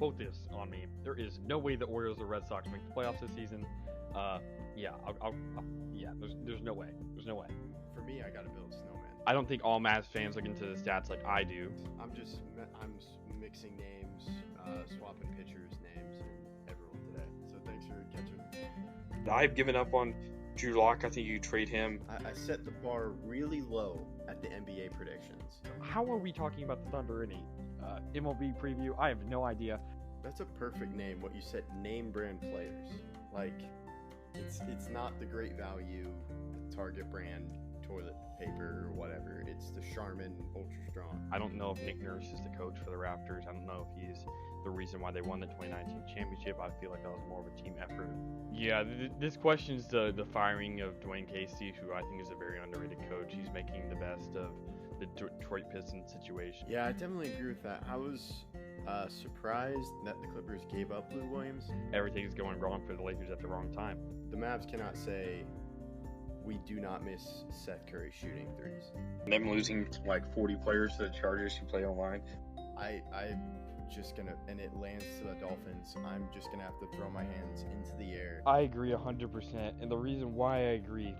quote this on me. There is no way the Orioles or Red Sox make the playoffs this season. Yeah, yeah. There's no way. There's no way. For me, I gotta build a snowman. I don't think all Mavs fans look into the stats like I do. I'm mixing names, swapping pitchers' names, and everyone today. So thanks for catching. I've given up on Drew Lock. I think you trade him. I set the bar really low at the NBA predictions. How are we talking about the Thunder in a MLB preview? I have no idea. That's a perfect name. What you said, name brand players. Like, it's not the great value Target brand toilet paper or whatever. It's the Charmin Ultra Strong. I don't know if Nick Nurse is the coach for the Raptors. I don't know if he's the reason why they won the 2019 championship. I feel like that was more of a team effort. Yeah, this questions the firing of Dwayne Casey, who I think is a very underrated coach. He's making the best of the Detroit Pistons situation. Yeah, I definitely agree with that. I was surprised that the Clippers gave up Lou Williams. Everything's going wrong for the Lakers at the wrong time. The Mavs cannot say we do not miss Seth Curry shooting threes. Them losing like 40 players to the Chargers who play online. I'm just gonna, and it lands to the Dolphins. I'm just gonna have to throw my hands into the air. I agree 100%, and the reason why I agree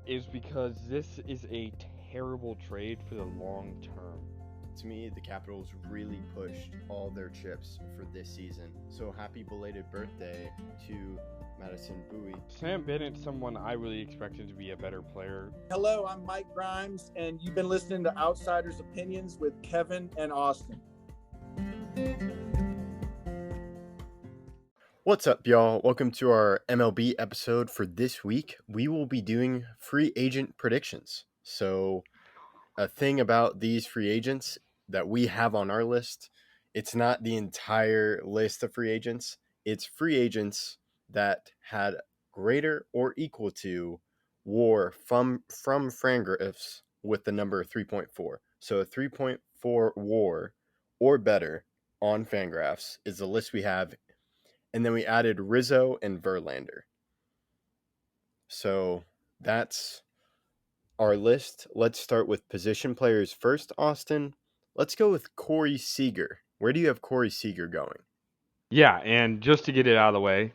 is because this is a terrible trade for the long term. To me, the Capitals really pushed all their chips for this season. So happy belated birthday to Madison Bowie. Sam Bennett's someone I really expected to be a better player. Hello, I'm Mike Grimes, and you've been listening to Outsiders Opinions with Kevin and Austin. What's up, y'all? Welcome to our MLB episode for this week. We will be doing free agent predictions. So a thing about these free agents that we have on our list, it's not the entire list of free agents. It's free agents that had greater or equal to WAR from Fangraphs with the number 3.4. So a 3.4 WAR or better on Fangraphs is the list we have. And then we added Rizzo and Verlander. So that's our list. Let's start with position players first, Austin. Let's go with Corey Seager. Where do you have Corey Seager going? Yeah, and just to get it out of the way,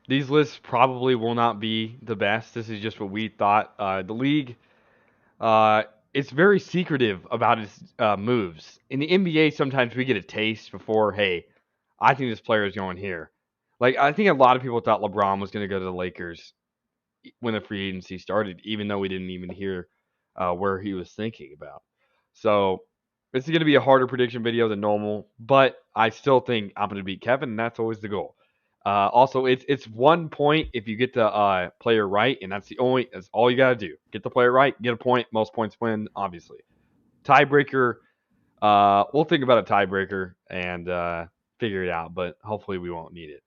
these lists probably will not be the best. This is just what we thought. The league, it's very secretive about its moves. In the NBA, sometimes we get a taste before, hey, I think this player is going here. Like, I think a lot of people thought LeBron was going to go to the Lakers when the free agency started, even though we didn't even hear where he was thinking about. So this is going to be a harder prediction video than normal, but I still think I'm going to beat Kevin, and that's always the goal. Also, it's 1 point if you get the player right, and that's all you got to do. Get the player right, get a point. Most points win, obviously. Tiebreaker, we'll think about a tiebreaker and figure it out, but hopefully we won't need it.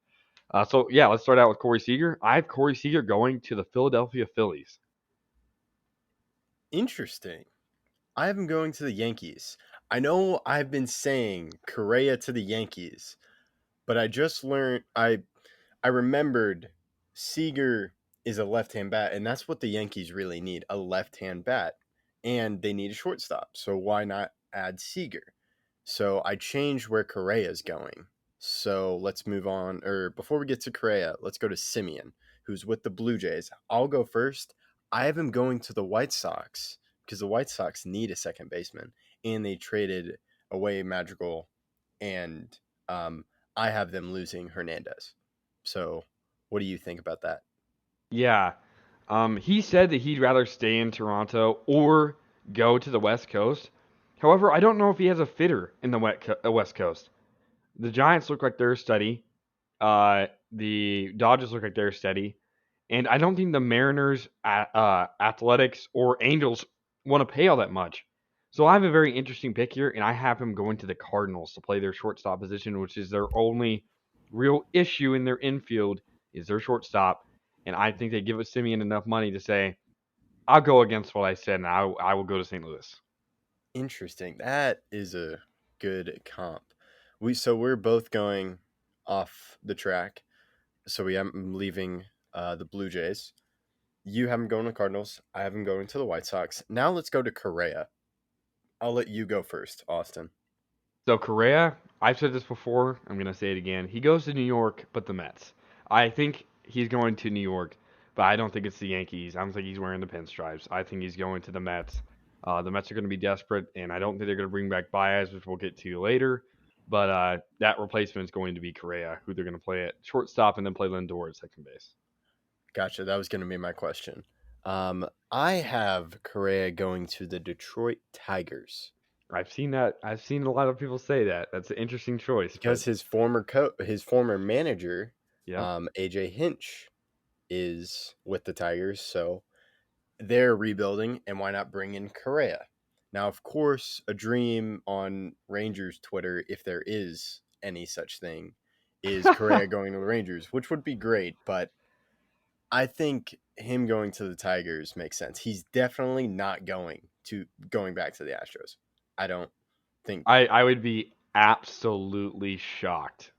So, yeah, let's start out with Corey Seager. I have Corey Seager going to the Philadelphia Phillies. Interesting. I have him going to the Yankees. I know I've been saying Correa to the Yankees, but I just learned, I remembered Seager is a left-hand bat, and that's what the Yankees really need, a left-hand bat. And they need a shortstop, so why not add Seager? So I changed where Correa is going. So let's move on, or before we get to Correa, let's go to Simeon, who's with the Blue Jays. I'll go first. I have him going to the White Sox because the White Sox need a second baseman, and they traded away Madrigal, and I have them losing Hernandez. So what do you think about that? Yeah. He said that he'd rather stay in Toronto or go to the West Coast. However, I don't know if he has a fitter in the West Coast. The Giants look like they're steady. The Dodgers look like they're steady. And I don't think the Mariners, Athletics, or Angels want to pay all that much. So I have a very interesting pick here, and I have him going to the Cardinals to play their shortstop position, which is their only real issue in their infield is their shortstop. And I think they give Simeon enough money to say, I'll go against what I said, and I will go to St. Louis. Interesting. That is a good comp. We're both going off the track. So I'm leaving the Blue Jays. You have him going to Cardinals. I have him going to the White Sox. Now let's go to Correa. I'll let you go first, Austin. So Correa, I've said this before. I'm gonna say it again. He goes to New York, but the Mets. I think he's going to New York, but I don't think it's the Yankees. I don't think he's wearing the pinstripes. I think he's going to the Mets. The Mets are going to be desperate, and I don't think they're going to bring back Baez, which we'll get to later. But that replacement is going to be Correa, who they're going to play at shortstop and then play Lindor at second base. Gotcha. That was going to be my question. I have Correa going to the Detroit Tigers I've seen that. I've seen a lot of people say that. That's an interesting choice, but because his former manager, yeah. AJ Hinch, is with the Tigers, so they're rebuilding, and why not bring in Correa? Now, of course, a dream on Rangers Twitter, if there is any such thing, is Correa going to the Rangers, which would be great, but I think him going to the Tigers makes sense. He's definitely not going back to the Astros. I don't think I would be absolutely shocked.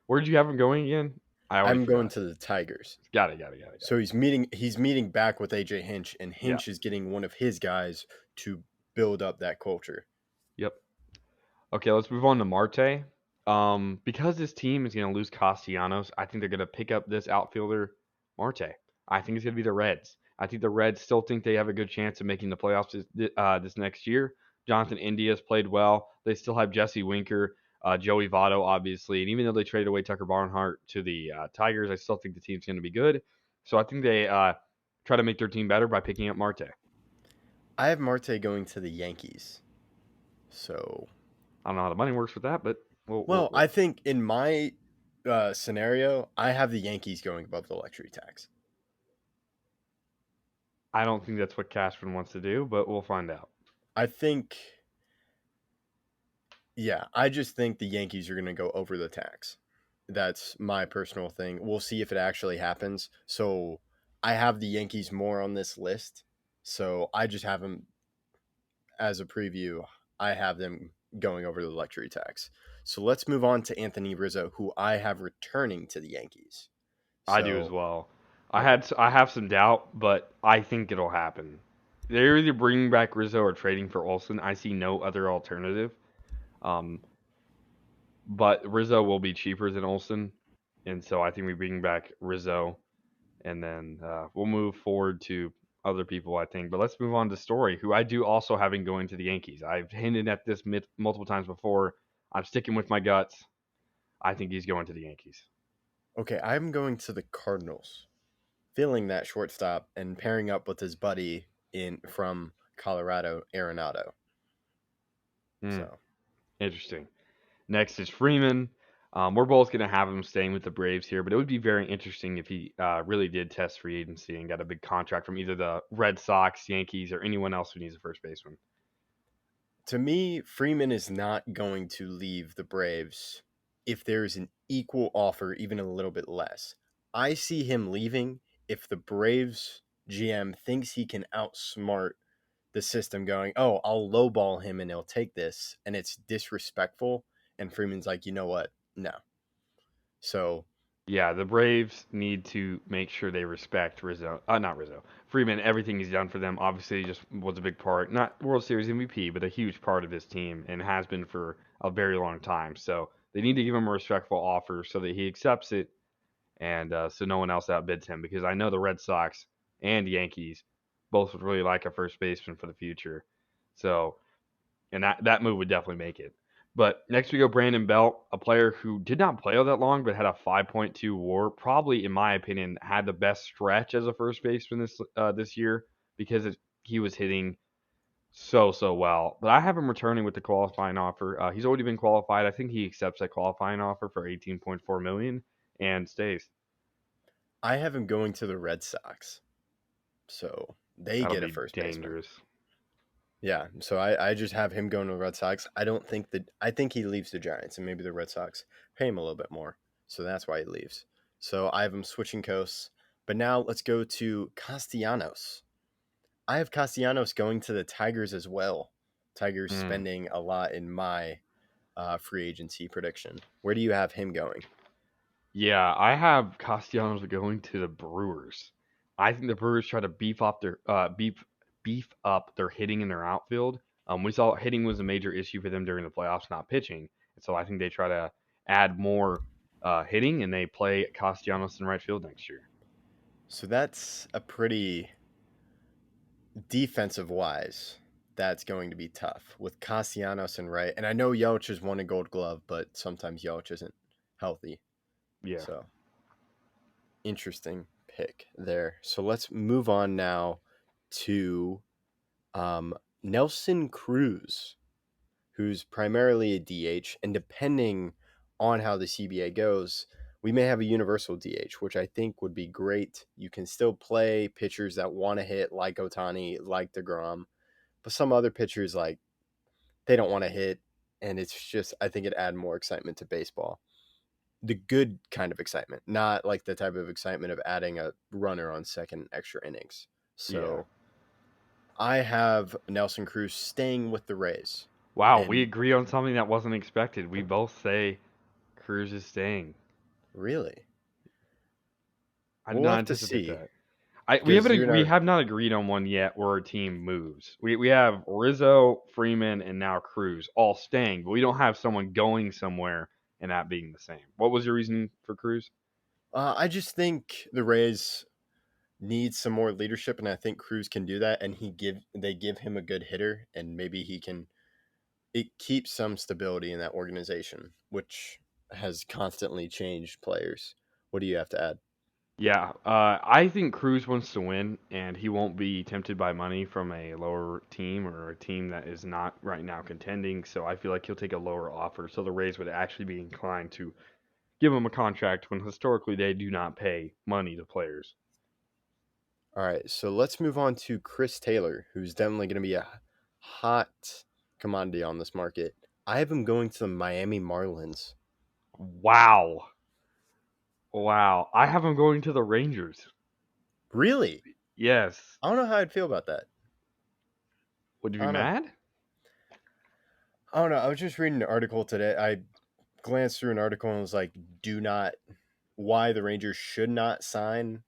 Where did you have him going again? I already I'm going forgot. to the Tigers. Got it. So he's meeting back with AJ Hinch, and Yeah. Hinch is getting one of his guys to build up that culture. Yep. Okay, let's move on to Marte. Because this team is going to lose Castellanos, I think they're going to pick up this outfielder, Marte. I think it's going to be the Reds. I think the Reds still think they have a good chance of making the playoffs this next year. Jonathan India's played well. They still have Jesse Winker, Joey Votto, obviously. And even though they traded away Tucker Barnhart to the Tigers, I still think the team's going to be good. So I think they try to make their team better by picking up Marte. I have Marte going to the Yankees. So, I don't know how the money works with that, but well, I think in my scenario, I have the Yankees going above the luxury tax. I don't think that's what Cashman wants to do, but we'll find out. I think, yeah, I just think the Yankees are going to go over the tax. That's my personal thing. We'll see if it actually happens. So I have the Yankees more on this list. So I just have them as a preview. I have them going over the luxury tax. So let's move on to Anthony Rizzo, who I have returning to the Yankees. I do as So, well. okay. I have some doubt, but I think it'll happen. They're either bringing back Rizzo or trading for Olsen. I see no other alternative. Um, but Rizzo will be cheaper than Olsen, and so I think we bring back Rizzo, and then we'll move forward to other people. I think, but let's move on to Story, who I do also having going to the Yankees. I've hinted at this multiple times before. I'm sticking with my guts. I think he's going to the Yankees. Okay, I'm going to the Cardinals, filling that shortstop and pairing up with his buddy in from Colorado, Arenado. Hmm, So interesting. Next is Freeman. We're both going to have him staying with the Braves here, but it would be very interesting if he really did test free agency and got a big contract from either the Red Sox, Yankees, or anyone else who needs a first baseman. to me, Freeman is not going to leave the Braves if there's an equal offer, even a little bit less. I see him leaving if the Braves GM thinks he can outsmart the system, going, oh, I'll lowball him and he'll take this, and it's disrespectful. And Freeman's like, you know what? No. So Yeah, the Braves need to make sure they respect Rizzo. Not Rizzo. Freeman, everything he's done for them. Obviously, he just was a big part, not World Series MVP, but a huge part of this team and has been for a very long time. So they need to give him a respectful offer so that he accepts it and so no one else outbids him because I know the Red Sox and Yankees both would really like a first baseman for the future. So, and that move would definitely make it. But next we go Brandon Belt, a player who did not play all that long, but had a 5.2 WAR. Probably, in my opinion, had the best stretch as a first baseman this year because he was hitting so well. But I have him returning with the qualifying offer. He's already been qualified. I think he accepts that qualifying offer for 18.4 million and stays. I have him going to the Red Sox. So they That'll get a be first baseman. dangerous. Yeah, so I just have him going to the Red Sox. I think he leaves the Giants, and maybe the Red Sox pay him a little bit more. So that's why he leaves. So I have him switching coasts. But now let's go to Castellanos. I have Castellanos going to the Tigers as well. Tigers Mm. spending a lot in my free agency prediction. Where do you have him going? Yeah, I have Castellanos going to the Brewers. I think the Brewers try to beef up their hitting in their outfield. We saw hitting was a major issue for them during the playoffs, not pitching. And so I think they try to add more hitting, and they play Castellanos in right field next year. So that's a pretty defensive wise. That's going to be tough with Castellanos and right. And I know Yelich has won a Gold Glove, but sometimes Yelich isn't healthy. Yeah. So interesting pick there. So let's move on now to Nelson Cruz, who's primarily a DH, and depending on how the CBA goes, we may have a universal DH, which I think would be great. You can still play pitchers that want to hit, like Otani, like DeGrom, but some other pitchers like they don't want to hit, and it's just I think it add more excitement to baseball. The good kind of excitement, not like the type of excitement of adding a runner on second extra innings. So I have Nelson Cruz staying with the Rays. Wow, we And agree on something that wasn't expected. We both say Cruz is staying. really, I did we'll not have to anticipate see that. because We have not agreed on one yet where our team moves. We have Rizzo, Freeman, and now Cruz all staying, but we don't have someone going somewhere and that being the same. What was your reasoning for Cruz? I just think the Rays need some more leadership, and I think Cruz can do that. And they give him a good hitter, and maybe he can. It keeps some stability in that organization, which has constantly changed players. What do you have to add? Yeah, I think Cruz wants to win, and he won't be tempted by money from a lower team or a team that is not right now contending. So I feel like he'll take a lower offer. So the Rays would actually be inclined to give him a contract when historically they do not pay money to players. All right, so let's move on to Chris Taylor, who's definitely going to be a hot commodity on this market. I have him going to the Miami Marlins. Wow. Wow. I have him going to the Rangers. Really? Yes. I don't know how I'd feel about that. Would you I be don't know. mad? I don't know. I was just reading an article today. I glanced through an article and was like, "Do not why the Rangers should not sign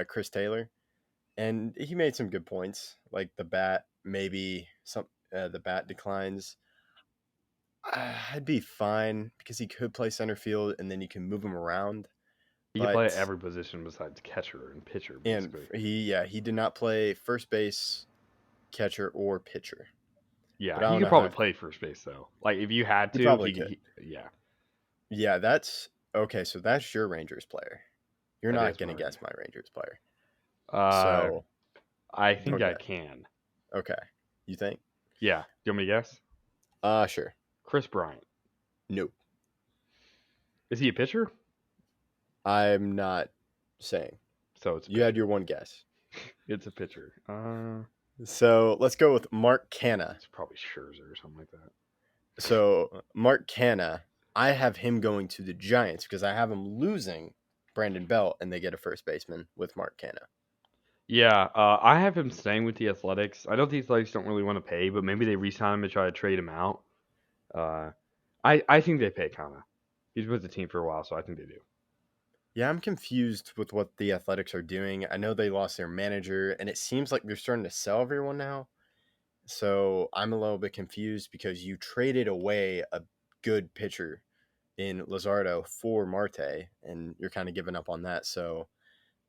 Chris Taylor." And he made some good points, like the bat maybe some the bat declines. I'd be fine because he could play center field and then you can move him around. He can play at But every position besides catcher and pitcher, and basically. he did not play first base, catcher, or pitcher. Yeah, But I he don't could know how probably play first base though. Like if you had he to, probably could. yeah, Yeah, that's okay. So that's your Rangers player. You're that not is gonna mine. guess my Rangers player. Uh, So I think don't I guess. can. Okay, you think? Yeah. Do you want me to guess? Sure. Chris Bryant. Nope. Is he a pitcher? I'm not saying. So it's a You had pitcher. your one guess. It's a pitcher. So let's go with Mark Canna. It's probably Scherzer or something like that. So Mark Canna, I have him going to the Giants because I have him losing Brandon Belt, and they get a first baseman with Mark Canna. Yeah, I have him staying with the Athletics. I know the Athletics don't really want to pay, but maybe they re-sign him to try to trade him out. Uh, I think they pay Kana. He's with the team for a while, so I think they do. Yeah, I'm confused with what the Athletics are doing. I know they lost their manager, and it seems like they're starting to sell everyone now. So I'm a little bit confused because you traded away a good pitcher in Lazardo for Marte, and you're kind of giving up on that. So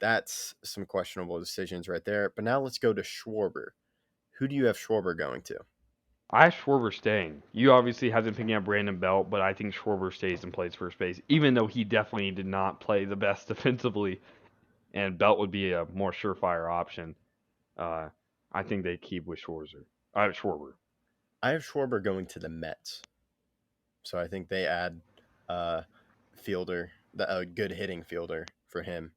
that's some questionable decisions right there. But now let's go to Schwarber. Who do you have Schwarber going to? I have Schwarber staying. You obviously have been picking up Brandon Belt, but I think Schwarber stays and plays first base, even though he definitely did not play the best defensively, and Belt would be a more surefire option. Uh, I think they keep with Schwarber. I have Schwarber. I have Schwarber going to the Mets. So I think they add a fielder, a good hitting fielder for him,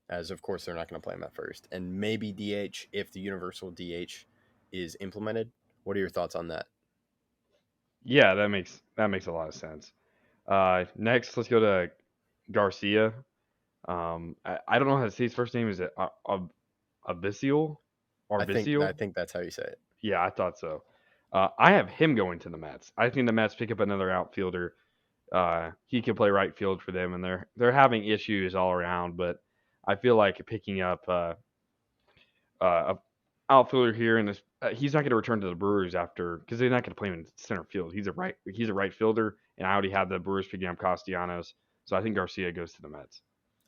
as of course they're not going to play him at first. And maybe DH if the universal DH is implemented. What are your thoughts on that? Yeah, that makes a lot of sense. Next, let's go to Garcia. I don't know how to say his first name. Is it Abyssial? I Arbisial? think that's how you say it. Yeah, I thought so. I have him going to the Mets. I think the Mets pick up another outfielder. He can play right field for them, and they're having issues all around. But I feel like picking up a outfielder here, and he's not going to return to the Brewers because they're not going to play him in center field. He's a right fielder, and I already have the Brewers picking up Castellanos, so I think Garcia goes to the Mets.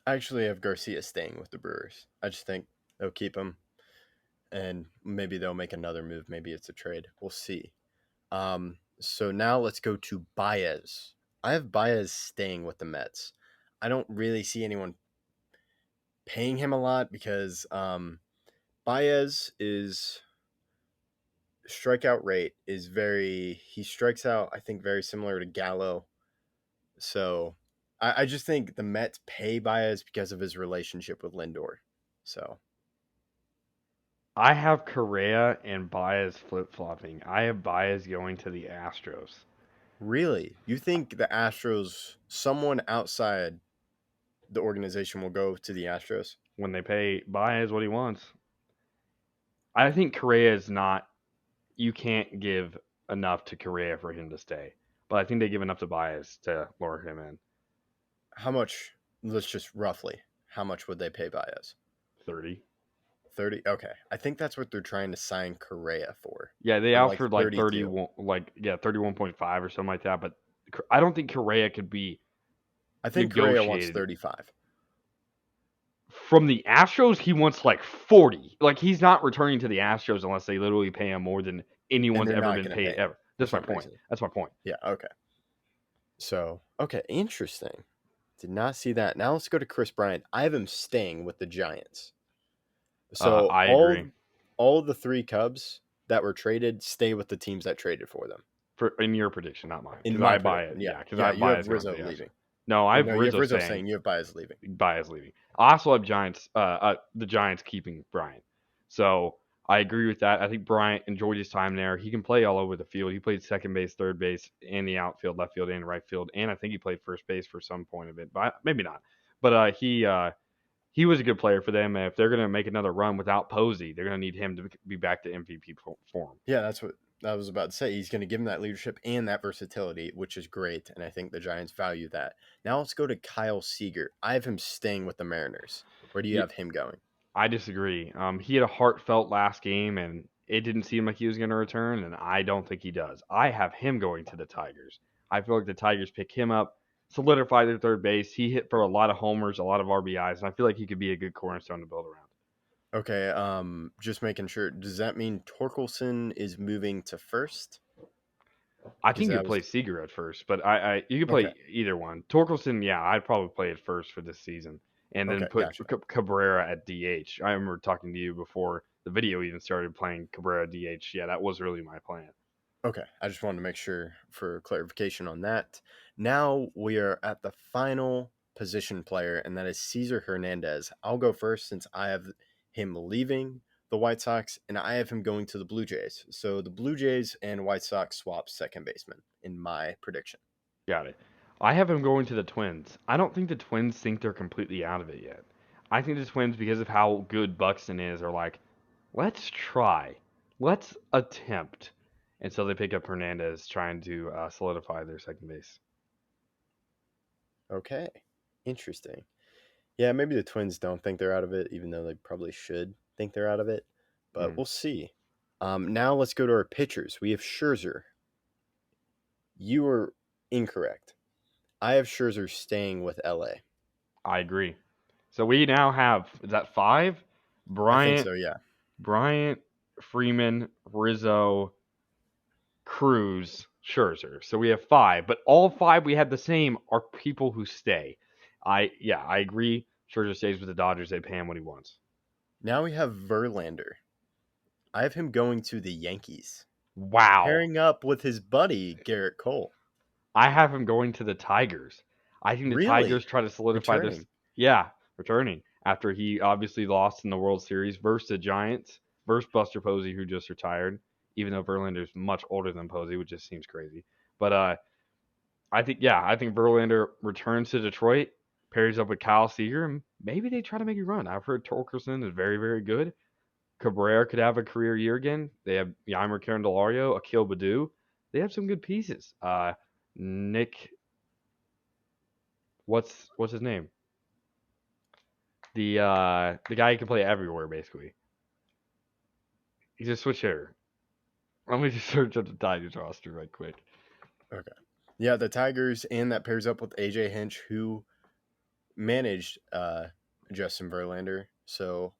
I actually have Garcia staying with the Brewers. I just think they'll keep him, and maybe they'll make another move. Maybe it's a trade. We'll see. So now let's go to Baez. I have Baez staying with the Mets. I don't really see anyone paying him a lot because Baez is strikeout rate is he strikes out, I think, very similar to Gallo. So I just think the Mets pay Baez because of his relationship with Lindor. So I have Correa and Baez flip flopping. I have Baez going to the Astros. really, you think the Astros, someone outside the organization will go to the Astros? When they pay Baez what he wants. I think Correa is not. You can't give enough to Correa for him to stay, but I think they give enough to Baez to lure him in. How much? Let's just roughly. How much would they pay Baez? 30. 30. Okay, I think that's what they're trying to sign Correa for. Yeah, they Or like offered like 32. 31.5 or something like that. But I don't think Correa could be I think Correa wants negotiated. 35. From the Astros, he wants like 40. Like he's not returning to the Astros unless they literally pay him more than anyone's they're ever not been gonna paid pay him ever. for That's my some point. reason. That's my point. Yeah. Okay. So okay, interesting. Did not see that. Now let's go to Chris Bryant. I have him staying with the Giants. So I agree. all the 3 Cubs that were traded stay with the teams that traded for them. In your prediction, not mine. In Because my I buy it. prediction, Yeah, because yeah, I you buy have it going to Rizzo the Astros. leaving. No, I have No, you Rizzo have Rizzo saying saying you have Baez leaving. Baez leaving. I also have the Giants keeping Bryant. So I agree with that. I think Bryant enjoyed his time there. He can play all over the field. He played second base, third base, and the outfield, left field, and right field. And I think he played first base for some point of it, but maybe not. But he was a good player for them. And if they're going to make another run without Posey, they're going to need him to be back to MVP form. Yeah, that's what I was about to say. He's going to give him that leadership and that versatility, which is great, and I think the Giants value that. Now let's go to Kyle Seager. I have him staying with the Mariners. Where do you Yeah, have him going? I disagree. He had a heartfelt last game, and it didn't seem like he was going to return, and I don't think he does. I have him going to the Tigers. I feel like the Tigers pick him up, solidify their third base. He hit for a lot of homers, a lot of RBIs, and I feel like he could be a good cornerstone to build around. Okay, just making sure. Does that mean Torkelson is moving to first? I Because think that you'd was play Seager at first, but you could okay. play either one. Torkelson, yeah, I'd probably play it first for this season, and then Okay, put gotcha. Cabrera at DH. I remember talking to you before the video even started playing Cabrera DH. Yeah, that was really my plan. Okay, I just wanted to make sure for clarification on that. Now we are at the final position player, and that is Cesar Hernandez. I'll go first since I have him leaving the White Sox, and I have him going to the Blue Jays. So the Blue Jays and White Sox swap second baseman in my prediction. Got it. I have him going to the Twins. I don't think the Twins think they're completely out of it yet. I think the Twins, because of how good Buxton is, are like, let's try, let's attempt, and so they pick up Hernandez, trying to solidify their second base. Okay, interesting. Yeah, maybe the Twins don't think they're out of it, even though they probably should think they're out of it. But Mm, we'll see. Now let's go to our pitchers. We have Scherzer. You are incorrect. I have Scherzer staying with LA. I agree. So we now have, is that 5? I think Bryant, so, yeah. Bryant, Freeman, Rizzo, Cruz, Scherzer. So we have 5, but all 5 we had the same are people who stay. I agree. Scherzer stays with the Dodgers. They pay him what he wants. Now we have Verlander. I have him going to the Yankees, Wow. pairing up with his buddy Garrett Cole. I have him going to the Tigers. I think the Really? Tigers try to solidify this. Returning. Yeah, returning after he obviously lost in the World Series versus the Giants, versus Buster Posey, who just retired, even though Verlander's much older than Posey, which just seems crazy. But I think Verlander returns to Detroit, pairs up with Kyle Seager, and maybe they try to make a run. I've heard Torkelson is very, very good. Cabrera could have a career year again. They have Yeimer Candelario, Akil Baddoo. They have some good pieces. Nick, what's his name? The guy who can play everywhere basically. He's a switch hitter. Let me just search up the Tigers roster right quick. Okay. Yeah, the Tigers, and that pairs up with AJ Hinch, who managed Justin Verlander. So,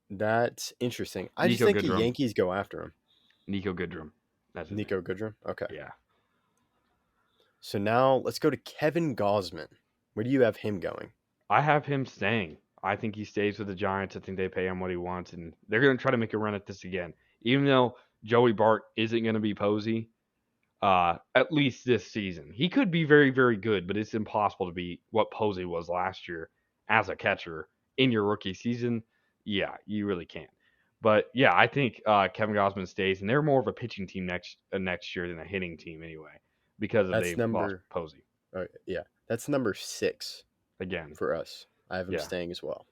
that's interesting. I just Nico think the Goodrum. Yankees go after him. Nico Goodrum. That's his Nico name. Goodrum? Okay. Yeah. So now let's go to Kevin Gausman. Where do you have him going? I have him staying. I think he stays with the Giants. I think they pay him what he wants, and they're going to try to make a run at this again. Even though Joey Bart isn't going to be Posey, at least this season. He could be very, very good, but it's impossible to be what Posey was last year as a catcher in your rookie season. Yeah, you really can't. But yeah, I think Kevin Gausman stays, and they're more of a pitching team next year than a hitting team anyway, because That's they lost Posey yeah, that's number 6 again. for us. I have him Yeah. staying as well.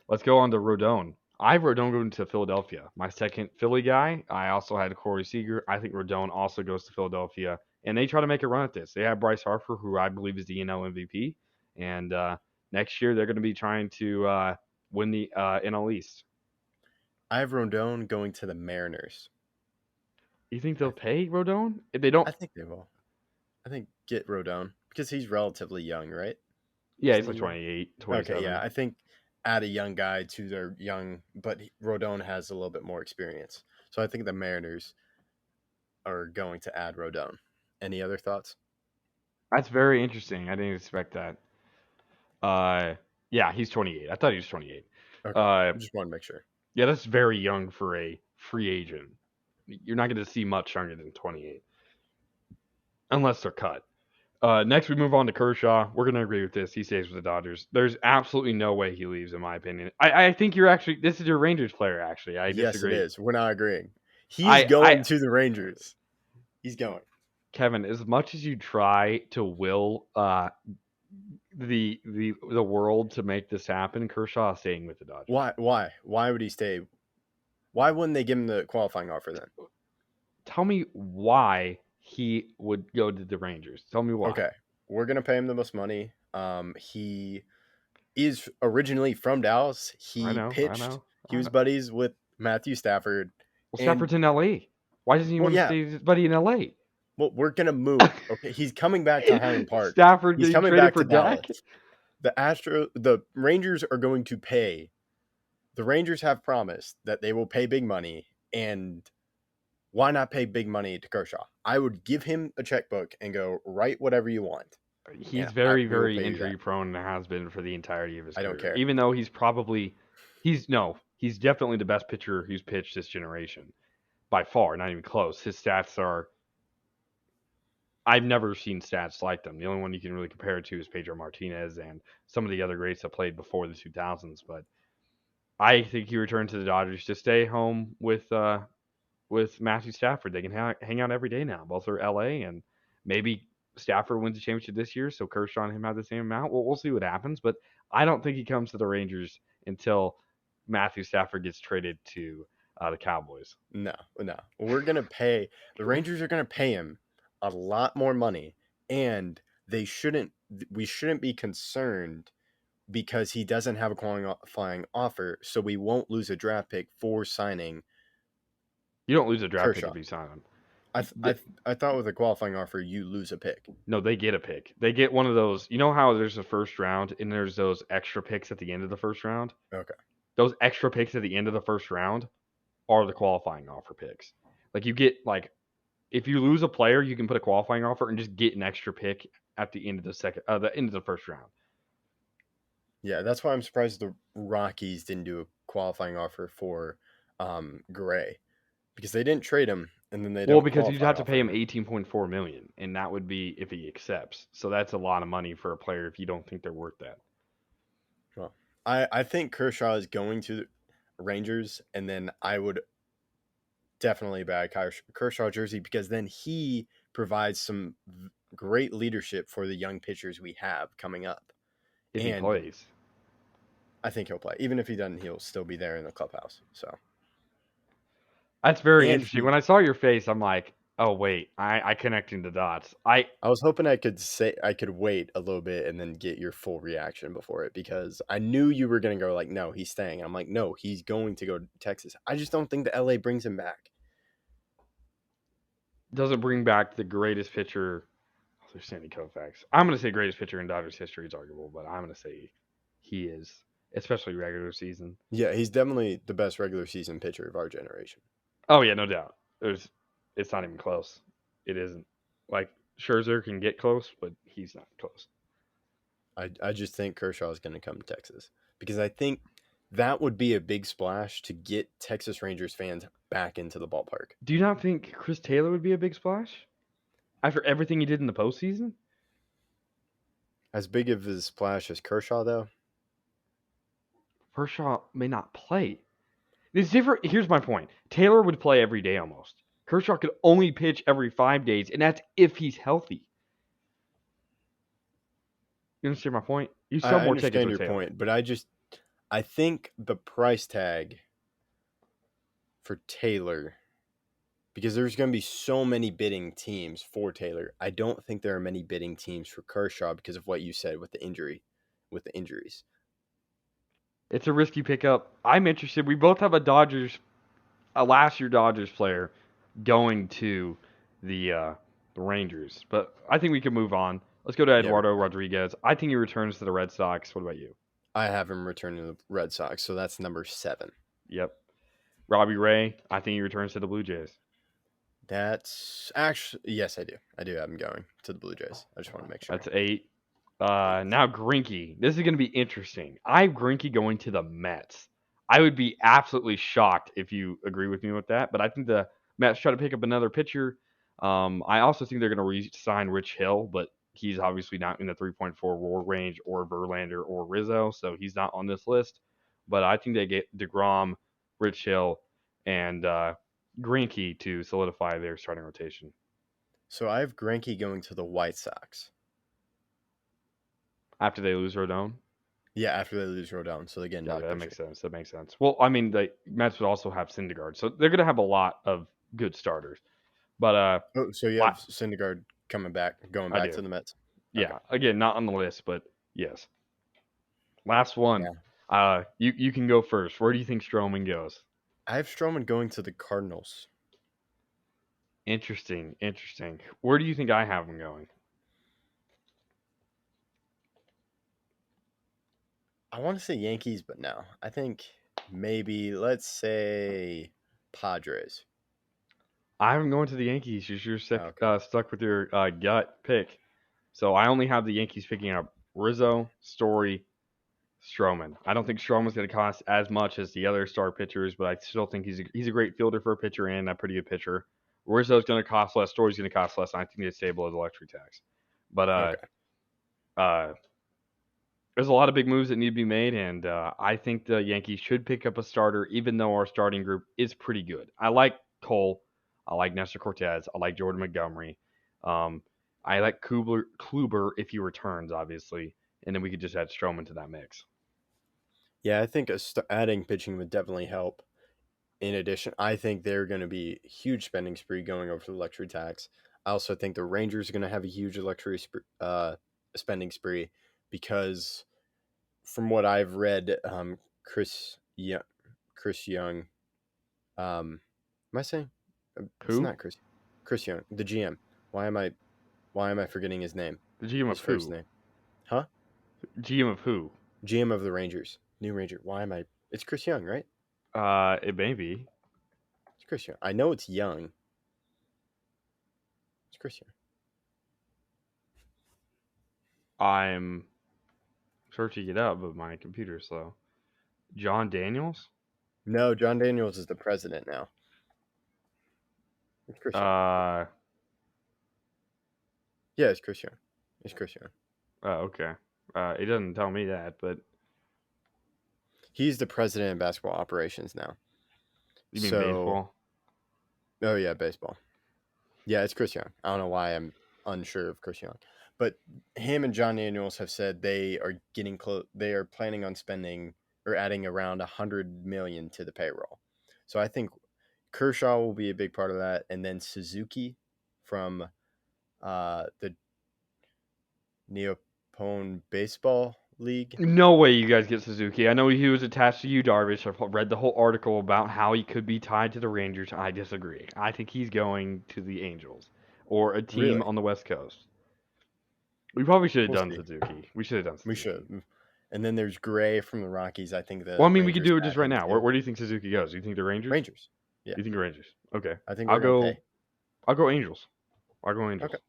Let's go on to Rodon. I have Rodon going to Philadelphia. My second Philly guy. I also had Corey Seager. I think Rodon also goes to Philadelphia, and they try to make a run at this. They have Bryce Harper, who I believe is the NL MVP, and next year they're going to be trying to win the NL East. I have Rodon going to the Mariners. You think they'll pay Rodon? If they don't, I think they will. I think get Rodon because he's relatively young, right? yeah, Isn't he's like he young? 28, 27. Okay, yeah. I think add a young guy to their young, but Rodon has a little bit more experience. So I think the Mariners are going to add Rodon. Any other thoughts? That's very interesting. I didn't expect that. Yeah, he's 28. I thought he was 28. Okay, I just want to make sure. Yeah, that's very young for a free agent. You're not going to see much younger than 28, unless they're cut. Next, we move on to Kershaw. We're going to agree with this. He stays with the Dodgers. There's absolutely no way he leaves, in my opinion. I think this is your Rangers player, actually. I disagree. Yes, it is. We're not agreeing. He's going to the Rangers. He's going. Kevin, as much as you try to will the world to make this happen, Kershaw is staying with the Dodgers. Why would he stay? Why wouldn't they give him the qualifying offer then? Tell me why he would go to the Rangers. Tell me why. Okay, we're gonna pay him the most money. He is originally from Dallas. He pitched. He was buddies with Matthew Stafford. Well, Stafford's in LA. Why doesn't he want to stay with his buddy in LA? Well, we're gonna move. Okay, he's coming back to Highland Park. Stafford he's getting coming traded back for to Dak. Dallas. The Rangers are going to pay. The Rangers have promised that they will pay big money, and why not pay big money to Kershaw? I would give him a checkbook and go, write whatever you want. He's very, very injury prone and has been for the entirety of his career. I don't care. Even though he's definitely the best pitcher who's pitched this generation. By far, not even close. His stats are, I've never seen stats like them. The only one you can really compare it to is Pedro Martinez and some of the other greats that played before the 2000s. But I think he returned to the Dodgers to stay home with Matthew Stafford. They can hang out every day now. Both are LA, and maybe Stafford wins the championship this year, so Kershaw and him have the same amount. Well, we'll see what happens, but I don't think he comes to the Rangers until Matthew Stafford gets traded to the Cowboys. No. We're gonna pay. The Rangers are gonna pay him a lot more money, and we shouldn't be concerned because he doesn't have a qualifying offer, so we won't lose a draft pick for signing. You don't lose a draft Kershaw. pick if you sign him. I thought with a qualifying offer you lose a pick. No, they get a pick. They get one of those. You know how there's a first round and there's those extra picks at the end of the first round? Okay. Those extra picks at the end of the first round are the qualifying offer picks. Like you get if you lose a player, you can put a qualifying offer and just get an extra pick at the end of the end of the first round. Yeah, that's why I'm surprised the Rockies didn't do a qualifying offer for Gray, because they didn't trade him, and then they don't. Well, because you'd have to pay him $18.4 million, and that would be if he accepts. So that's a lot of money for a player if you don't think they're worth that. Well, I think Kershaw is going to the Rangers, and then I would definitely buy a Kershaw jersey because then he provides some great leadership for the young pitchers we have coming up. If he plays. I think he'll play. Even if he doesn't, he'll still be there in the clubhouse. So that's very interesting. When I saw your face, I'm like, Oh wait, I connecting the dots. I was hoping I could wait a little bit and then get your full reaction before it because I knew you were gonna go like, no, he's staying. I'm like, no, he's going to go to Texas. I just don't think the LA brings him back. doesn't bring back the greatest pitcher. Oh, there's Sandy Koufax. I'm gonna say greatest pitcher in Dodgers history is arguable, but I'm gonna say he is, especially regular season. Yeah, he's definitely the best regular season pitcher of our generation. Oh yeah, no doubt. It's not even close. It isn't. Like Scherzer can get close, but he's not close. I just think Kershaw is going to come to Texas because I think that would be a big splash to get Texas Rangers fans back into the ballpark. Do you not think Chris Taylor would be a big splash after everything he did in the postseason? As big of a splash as Kershaw, though, Kershaw may not play. It's different. Here's my point. Taylor would play every day almost. Kershaw could only pitch every 5 days, and that's if he's healthy. You understand my point? You sell I more tickets understand with your Taylor. point, but I think the price tag for Taylor, because there's going to be so many bidding teams for Taylor, I don't think there are many bidding teams for Kershaw because of what you said with the injuries. It's a risky pickup. I'm interested. We both have a last year Dodgers player going to the Rangers, but I think we can move on. Let's go to Yeah, Eduardo Rodriguez. I think he returns to the Red Sox. What about you? I have him returning to the Red Sox, so that's number 7. Yep. Robbie Ray. I think he returns to the Blue Jays. That's actually yes, I do. I do have him going to the Blue Jays. I just want to make sure. That's 8. Now Greinke. This is going to be interesting. I have Greinke going to the Mets. I would be absolutely shocked if you agree with me with that, but I think the Mets try to pick up another pitcher. I also think they're going to re-sign Rich Hill, but he's obviously not in the 3.4 WAR range or Verlander or Rizzo, so he's not on this list. But I think they get DeGrom, Rich Hill, and Greinke to solidify their starting rotation. So I have Greinke going to the White Sox. After they lose Rodon? Yeah, after they lose Rodon, so they get another That pitcher. makes sense. That makes sense. Well, I mean, the Mets would also have Syndergaard, so they're going to have a lot of good starters. But Oh, so you have Syndergaard going back to the Mets. yeah, Okay. again, not on the list, but yes. Last one. Yeah. You can go first. Where do you think Stroman goes? I have Stroman going to the Cardinals. Interesting. Where do you think I have him going? I want to say Yankees, but no. I think maybe let's say Padres. I have him going to the Yankees. You're Okay. stuck with your gut pick. So I only have the Yankees picking up Rizzo, Story, Stroman. I don't think Stroman's going to cost as much as the other star pitchers, but I still think he's a great fielder for a pitcher and a pretty good pitcher. Rizzo's going to cost less. Story's going to cost less. And I think they stable as electric tax. But Okay. there's a lot of big moves that need to be made, and I think the Yankees should pick up a starter, even though our starting group is pretty good. I like Cole. I like Nestor Cortez. I like Jordan Montgomery. I like Kluber if he returns, obviously, and then we could just add Stroman to that mix. Yeah, I think adding pitching would definitely help. In addition, I think they're going to be a huge spending spree going over the luxury tax. I also think the Rangers are going to have a huge spending spree because, from what I've read, Chris Young, am I saying? It's Who? not Chris. Chris Young, the GM. Why am I forgetting his name? The GM His of first who? name. Huh? GM of who? GM of the Rangers. New Ranger. Why am I? It's Chris Young, right? It may be. It's Chris Young. I know it's Young. It's Chris Young. I'm searching it up, but my computer's slow. John Daniels? No, John Daniels is the president now. It's Chris Young. Yeah, it's Chris Young. It's Chris Young. Oh, okay. It doesn't tell me that, but He's the president of basketball operations now. you mean baseball? Oh yeah, baseball. Yeah, it's Chris Young. I don't know why I'm unsure of Chris Young, but him and John Daniels have said they are getting close. They are planning on spending or adding around $100 million to the payroll. So I think Kershaw will be a big part of that, and then Suzuki from the Neopone Baseball League. No way you guys get Suzuki. I know he was attached to you, Darvish. I've read the whole article about how he could be tied to the Rangers. I disagree. I think he's going to the Angels or a team Really? on the West Coast. We probably should have We'll done see. Suzuki. We should have done We Suzuki. should. And then there's Gray from the Rockies. I think Well, the I mean, we could Rangers do it got just right him now. too. Where do you think Suzuki goes? Do you think the Rangers? Rangers. Yeah. You think the Rangers? Okay. I think I'll we're gonna go. pay. I'll go Angels. I'll go Angels. Okay.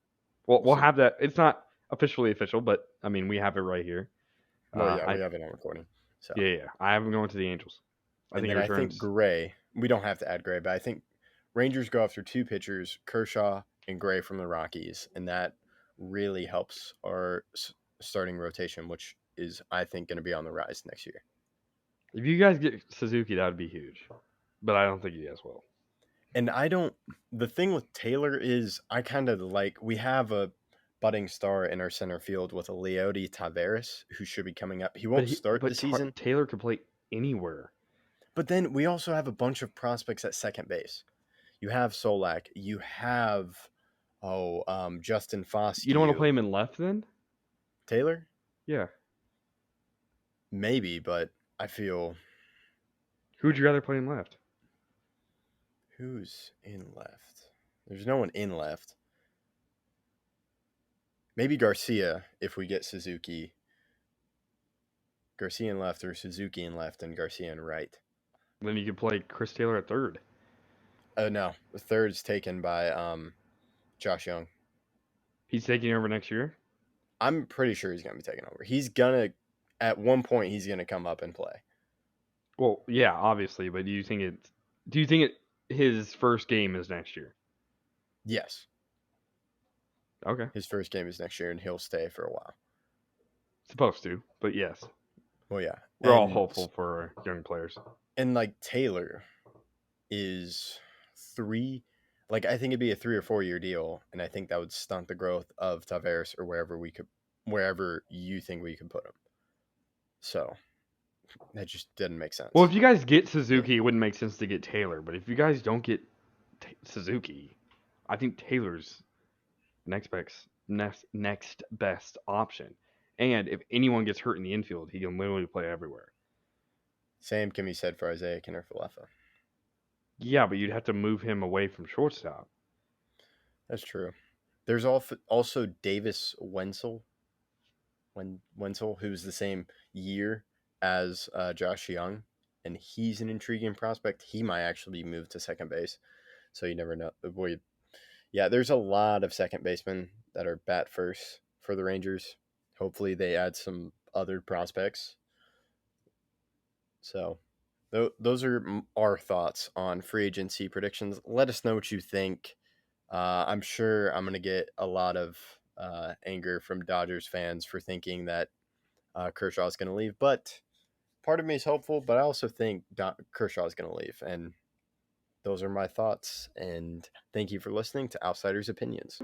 We'll We'll see. have that. It's not officially official, but I mean, we have it right here. Well, yeah, we have it on recording. So Yeah. I have him going to the Angels. and then I think Gray. We don't have to add Gray, but I think Rangers go after two pitchers, Kershaw and Gray from the Rockies, and that really helps our starting rotation, which is I think going to be on the rise next year. If you guys get Suzuki, that would be huge. But I don't think you guys will. And I don't. The thing with Taylor is I kind of like we have a budding star in our center field with a Leody Taveras who should be coming up. He won't start the season, Taylor could play anywhere. but then we also have a bunch of prospects at second base. You have Solak. You have Justin Foskey. You don't want to play him in left then? Taylor? Yeah. Maybe, but I feel Who would you rather play in left? who's in left? There's no one in left. Maybe Garcia if we get Suzuki. Garcia in left or Suzuki in left and Garcia in right. Then you could play Chris Taylor at third. No, the third's taken by Josh Young. He's taking over next year? I'm pretty sure he's gonna be taking over. He's gonna at one point he's gonna come up and play. Well, yeah, obviously, but do you think his first game is next year? Yes. Okay. His first game is next year and he'll stay for a while. Supposed to, but yes. Well, yeah. We're all hopeful for young players. And like Taylor is I think it'd be a 3 or 4 year deal, and I think that would stunt the growth of Taveras or wherever you think we could put him. So that just didn't make sense. Well, if you guys get Suzuki, it wouldn't make sense to get Taylor. But if you guys don't get Suzuki, I think Taylor's next best option. And if anyone gets hurt in the infield, he can literally play everywhere. Same can be said for Isaiah Kiner-Falefa. Yeah, but you'd have to move him away from shortstop. That's true. There's also Davis Wenzel, who's the same year as Josh Young, and he's an intriguing prospect. He might actually be moved to second base, so you never know. There's a lot of second basemen that are bat first for the Rangers. Hopefully they add some other prospects. So those are our thoughts on free agency predictions. Let us know what you think. I'm sure I'm going to get a lot of anger from Dodgers fans for thinking that Kershaw is going to leave, but part of me is hopeful, but I also think Kershaw is going to leave, and those are my thoughts, and thank you for listening to Outsiders Opinions.